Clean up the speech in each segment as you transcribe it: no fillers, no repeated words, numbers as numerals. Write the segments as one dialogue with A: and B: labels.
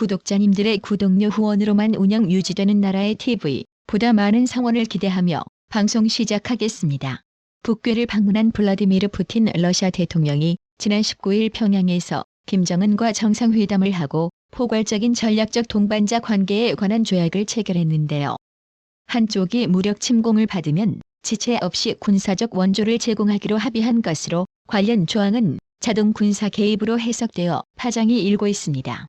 A: 구독자님들의 구독료 후원으로만 운영 유지되는 나라의 TV, 보다 많은 성원을 기대하며 방송 시작하겠습니다. 북괴를 방문한 블라디미르 푸틴 러시아 대통령이 지난 19일 평양에서 김정은과 정상회담을 하고 포괄적인 전략적 동반자 관계에 관한 조약을 체결했는데요. 한쪽이 무력 침공을 받으면 지체 없이 군사적 원조를 제공하기로 합의한 것으로 관련 조항은 자동 군사 개입으로 해석되어 파장이 일고 있습니다.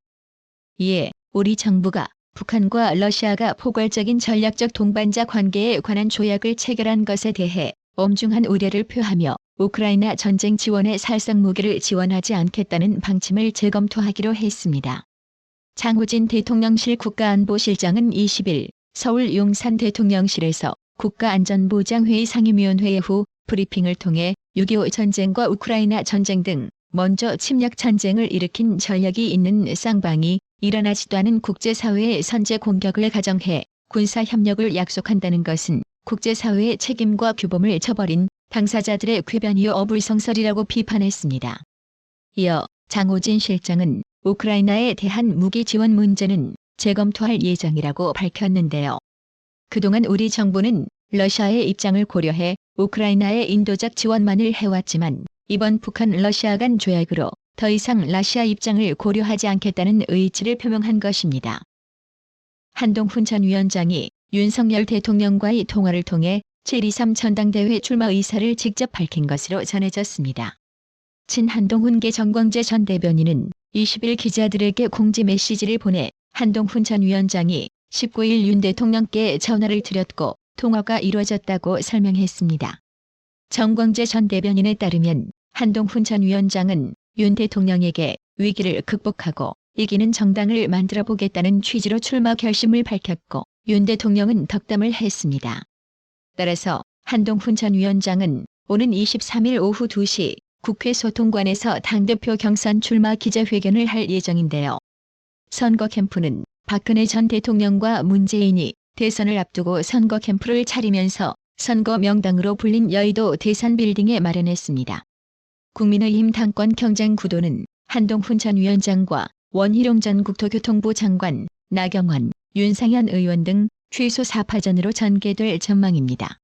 A: 이에 우리 정부가 북한과 러시아가 포괄적인 전략적 동반자 관계에 관한 조약을 체결한 것에 대해 엄중한 우려를 표하며 우크라이나 전쟁 지원에 살상 무기를 지원하지 않겠다는 방침을 재검토하기로 했습니다. 장호진 대통령실 국가안보실장은 20일 서울 용산 대통령실에서 국가안전보장회의 상임위원회 후 브리핑을 통해 6.25 전쟁과 우크라이나 전쟁 등 먼저 침략 전쟁을 일으킨 전력이 있는 쌍방이 일어나지도 않은 국제사회의 선제 공격을 가정해 군사협력을 약속한다는 것은 국제사회의 책임과 규범을 저버린 당사자들의 궤변이요 어불성설이라고 비판했습니다. 이어 장호진 실장은 우크라이나에 대한 무기 지원 문제는 재검토할 예정이라고 밝혔는데요. 그동안 우리 정부는 러시아의 입장을 고려해 우크라이나에 인도적 지원만을 해왔지만 이번 북한-러시아 간 조약으로 더 이상 러시아 입장을 고려하지 않겠다는 의지를 표명한 것입니다. 한동훈 전 위원장이 윤석열 대통령과의 통화를 통해 7.23 전당대회 출마 의사를 직접 밝힌 것으로 전해졌습니다. 친한동훈계 정광재 전 대변인은 20일 기자들에게 공지 메시지를 보내 한동훈 전 위원장이 19일 윤 대통령께 전화를 드렸고 통화가 이루어졌다고 설명했습니다. 정광재 전 대변인에 따르면 한동훈 전 위원장은 윤 대통령에게 위기를 극복하고 이기는 정당을 만들어 보겠다는 취지로 출마 결심을 밝혔고 윤 대통령은 덕담을 했습니다. 따라서 한동훈 전 위원장은 오는 23일 오후 2시 국회 소통관에서 당대표 경선 출마 기자회견을 할 예정인데요. 선거 캠프는 박근혜 전 대통령과 문재인이 대선을 앞두고 선거 캠프를 차리면서 선거 명당으로 불린 여의도 대선 빌딩에 마련했습니다. 국민의힘 당권 경쟁 구도는 한동훈 전 위원장과 원희룡 전 국토교통부 장관, 나경원, 윤상현 의원 등 최소 4파전으로 전개될 전망입니다.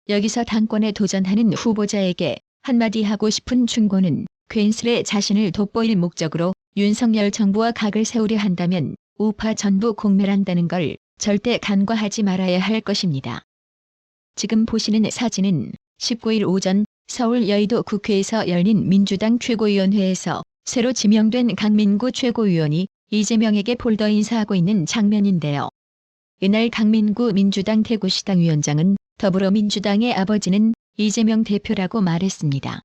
A: 여기서 당권에 도전하는 후보자에게 한마디 하고 싶은 충고는 괜스레 자신을 돋보일 목적으로 윤석열 정부와 각을 세우려 한다면 우파 전부 공멸한다는 걸 절대 간과하지 말아야 할 것입니다. 지금 보시는 사진은 19일 오전 서울 여의도 국회에서 열린 민주당 최고위원회에서 새로 지명된 강민구 최고위원이 이재명에게 폴더 인사하고 있는 장면인데요. 이날 강민구 민주당 대구시당 위원장은 더불어민주당의 아버지는 이재명 대표라고 말했습니다.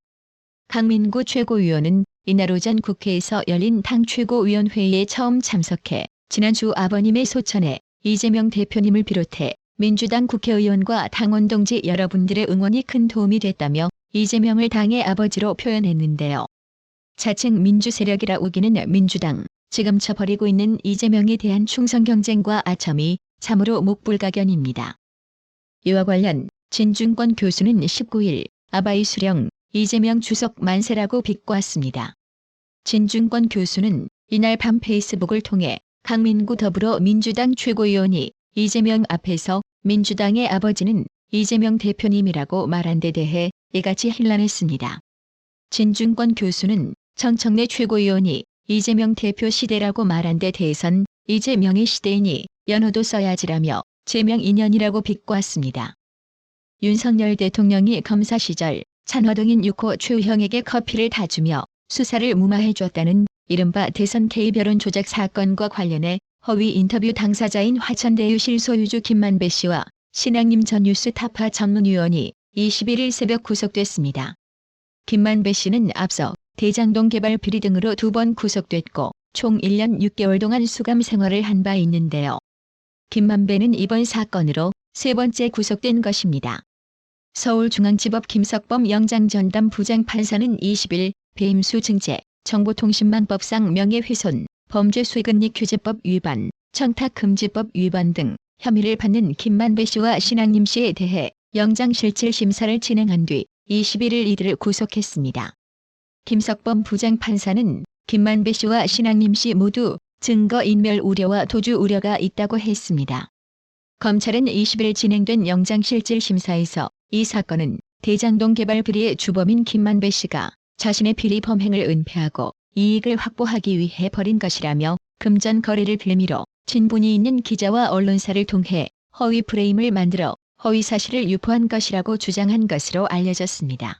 A: 강민구 최고위원은 이날 오전 국회에서 열린 당 최고위원회의에 처음 참석해 지난주 아버님의 소천에 이재명 대표님을 비롯해 민주당 국회의원과 당원 동지 여러분들의 응원이 큰 도움이 됐다며 이재명을 당의 아버지로 표현했는데요. 자칭 민주세력이라 우기는 민주당, 지금 저버리고 있는 이재명에 대한 충성 경쟁과 아첨이 참으로 목불가견입니다. 이와 관련 진중권 교수는 19일 아바이 수령 이재명 주석 만세라고 비꼬았습니다. 진중권 교수는 이날 밤 페이스북을 통해 강민구 더불어민주당 최고위원이 이재명 앞에서 민주당의 아버지는 이재명 대표님이라고 말한 데 대해 이같이 힐난했습니다. 진중권 교수는 정청래 최고위원이 이재명 대표 시대라고 말한 데 대해선 이재명의 시대이니 연호도 써야지라며 제명 인연이라고 비꼬았습니다. 윤석열 대통령이 검사 시절 찬화동인 6호 최우형에게 커피를 다 주며 수사를 무마해줬다는 이른바 대선 개입 여론 조작 사건과 관련해 허위 인터뷰 당사자인 화천대유실 소유주 김만배 씨와 신양림 전 뉴스타파 전문위원이 21일 새벽 구속됐습니다. 김만배 씨는 앞서 대장동 개발 비리 등으로 2번 구속됐고 총 1년 6개월 동안 수감 생활을 한 바 있는데요. 김만배는 이번 사건으로 3번째 구속된 것입니다. 서울중앙지법 김석범 영장전담 부장판사는 20일 배임수 증제, 정보통신망법상 명예훼손, 범죄수익은닉규제법 위반, 청탁금지법 위반 등 혐의를 받는 김만배 씨와 신양림 씨에 대해 영장실질심사를 진행한 뒤 21일 이들을 구속했습니다. 김석범 부장판사는 김만배 씨와 신양림 씨 모두 증거인멸 우려와 도주 우려가 있다고 했습니다. 검찰은 20일 진행된 영장실질심사에서 이 사건은 대장동 개발 비리의 주범인 김만배 씨가 자신의 비리 범행을 은폐하고 이익을 확보하기 위해 벌인 것이라며 금전 거래를 빌미로 친분이 있는 기자와 언론사를 통해 허위 프레임을 만들어 허위 사실을 유포한 것이라고 주장한 것으로 알려졌습니다.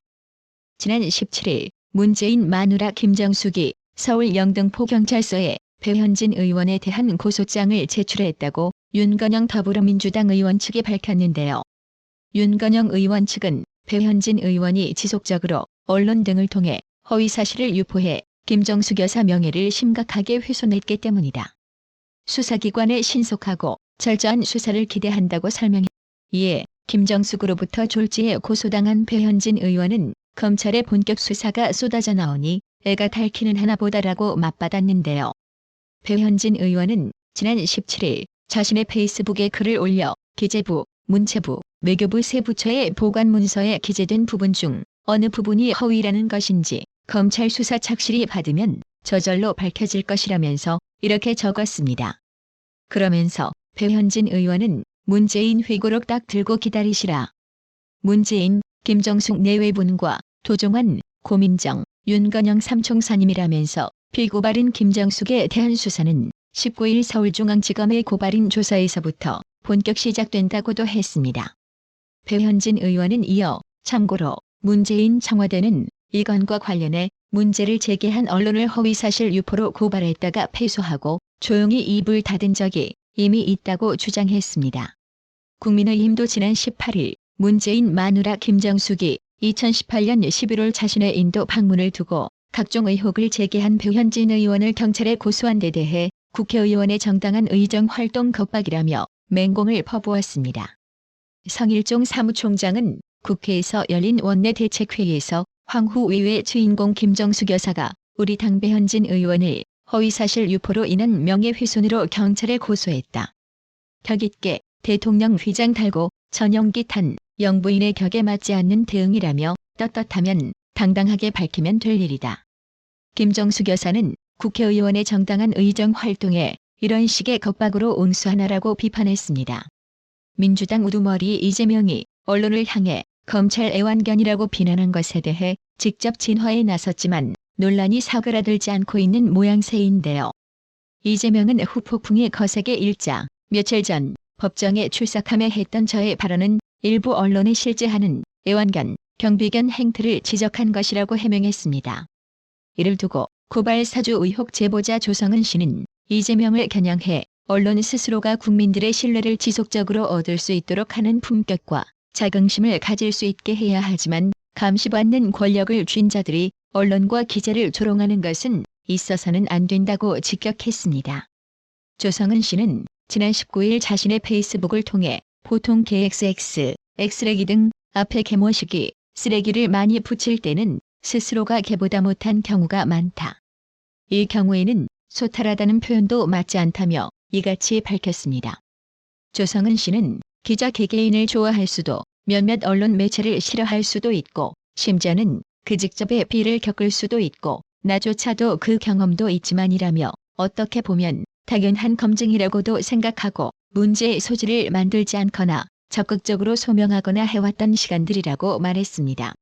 A: 지난 17일 문재인 마누라 김정숙이 서울 영등포경찰서에 배현진 의원에 대한 고소장을 제출했다고 윤건영 더불어민주당 의원 측이 밝혔는데요. 윤건영 의원 측은 배현진 의원이 지속적으로 언론 등을 통해 허위 사실을 유포해 김정숙 여사 명예를 심각하게 훼손했기 때문이다. 수사기관의 신속하고 철저한 수사를 기대한다고 설명해 이에 김정숙으로부터 졸지에 고소당한 배현진 의원은 검찰의 본격 수사가 쏟아져 나오니 애가 닳기는 하나보다라고 맞받았는데요. 배현진 의원은 지난 17일 자신의 페이스북에 글을 올려 기재부, 문체부, 외교부 세 부처의 보관 문서에 기재된 부분 중 어느 부분이 허위라는 것인지 검찰 수사 착실히 받으면 저절로 밝혀질 것이라면서 이렇게 적었습니다. 그러면서 배현진 의원은 문재인 회고록 딱 들고 기다리시라. 문재인, 김정숙 내외분과 도종환, 고민정, 윤건영 삼총사님이라면서 피고발인 김정숙에 대한 수사는 19일 서울중앙지검의 고발인 조사에서부터 본격 시작된다고도 했습니다. 배현진 의원은 이어 참고로 문재인 청와대는 이 건과 관련해 문제를 제기한 언론을 허위사실 유포로 고발했다가 패소하고 조용히 입을 닫은 적이 이미 있다고 주장했습니다. 국민의힘도 지난 18일 문재인 마누라 김정숙이 2018년 11월 자신의 인도 방문을 두고 각종 의혹을 제기한 배현진 의원을 경찰에 고소한 데 대해 국회의원의 정당한 의정활동 겁박이라며 맹공을 퍼부었습니다. 성일종 사무총장은 국회에서 열린 원내대책회의에서 황후 위외 주인공 김정숙 여사가 우리 당 배현진 의원을 허위사실 유포로 인한 명예훼손으로 경찰에 고소했다. 격 있게 대통령 휘장 달고 전용기 탄 영부인의 격에 맞지 않는 대응이라며 떳떳하면 당당하게 밝히면 될 일이다. 김정숙 여사는 국회의원의 정당한 의정 활동에 이런 식의 겁박으로 응수하나라고 비판했습니다. 민주당 우두머리 이재명이 언론을 향해 검찰 애완견이라고 비난한 것에 대해 직접 진화에 나섰지만 논란이 사그라들지 않고 있는 모양새인데요. 이재명은 후폭풍이 거세게 일자 며칠 전 법정에 출석하며 했던 저의 발언은 일부 언론에 실제하는 애완견, 경비견 행태를 지적한 것이라고 해명했습니다. 이를 두고 고발 사주 의혹 제보자 조성은 씨는 이재명을 겨냥해 언론 스스로가 국민들의 신뢰를 지속적으로 얻을 수 있도록 하는 품격과 자긍심을 가질 수 있게 해야 하지만 감시받는 권력을 쥔 자들이 언론과 기자를 조롱하는 것은 있어서는 안 된다고 직격했습니다. 조성은 씨는 지난 19일 자신의 페이스북을 통해 보통 KXX, X레기 등 앞에 개모시기, 쓰레기를 많이 붙일 때는 스스로가 개보다 못한 경우가 많다. 이 경우에는 소탈하다는 표현도 맞지 않다며 이같이 밝혔습니다. 조성은 씨는 기자 개개인을 좋아할 수도 몇몇 언론 매체를 싫어할 수도 있고 심지어는 그 직접의 비를 겪을 수도 있고 나조차도 그 경험도 있지만이라며 어떻게 보면 당연한 검증이라고도 생각하고 문제의 소지를 만들지 않거나 적극적으로 소명하거나 해왔던 시간들이라고 말했습니다.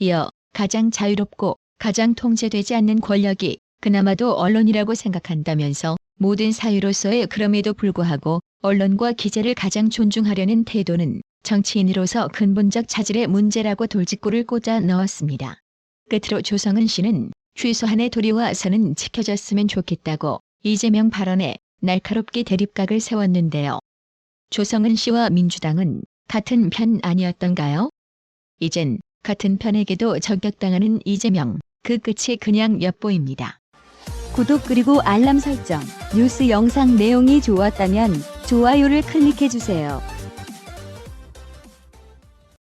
A: 이어 가장 자유롭고 가장 통제되지 않는 권력이 그나마도 언론이라고 생각한다면서 모든 사유로서의 그럼에도 불구하고 언론과 기자를 가장 존중하려는 태도는 정치인으로서 근본적 차질의 문제라고 돌직구를 꽂아 넣었습니다. 끝으로 조성은 씨는 최소한의 도리와 선은 지켜졌으면 좋겠다고 이재명 발언에 날카롭게 대립각을 세웠는데요. 조성은 씨와 민주당은 같은 편 아니었던가요? 이젠 같은 편에게도 저격당하는 이재명, 그 끝이 그냥 엿보입니다.
B: 구독 그리고 알람 설정, 뉴스 영상 내용이 좋았다면 좋아요를 클릭해주세요.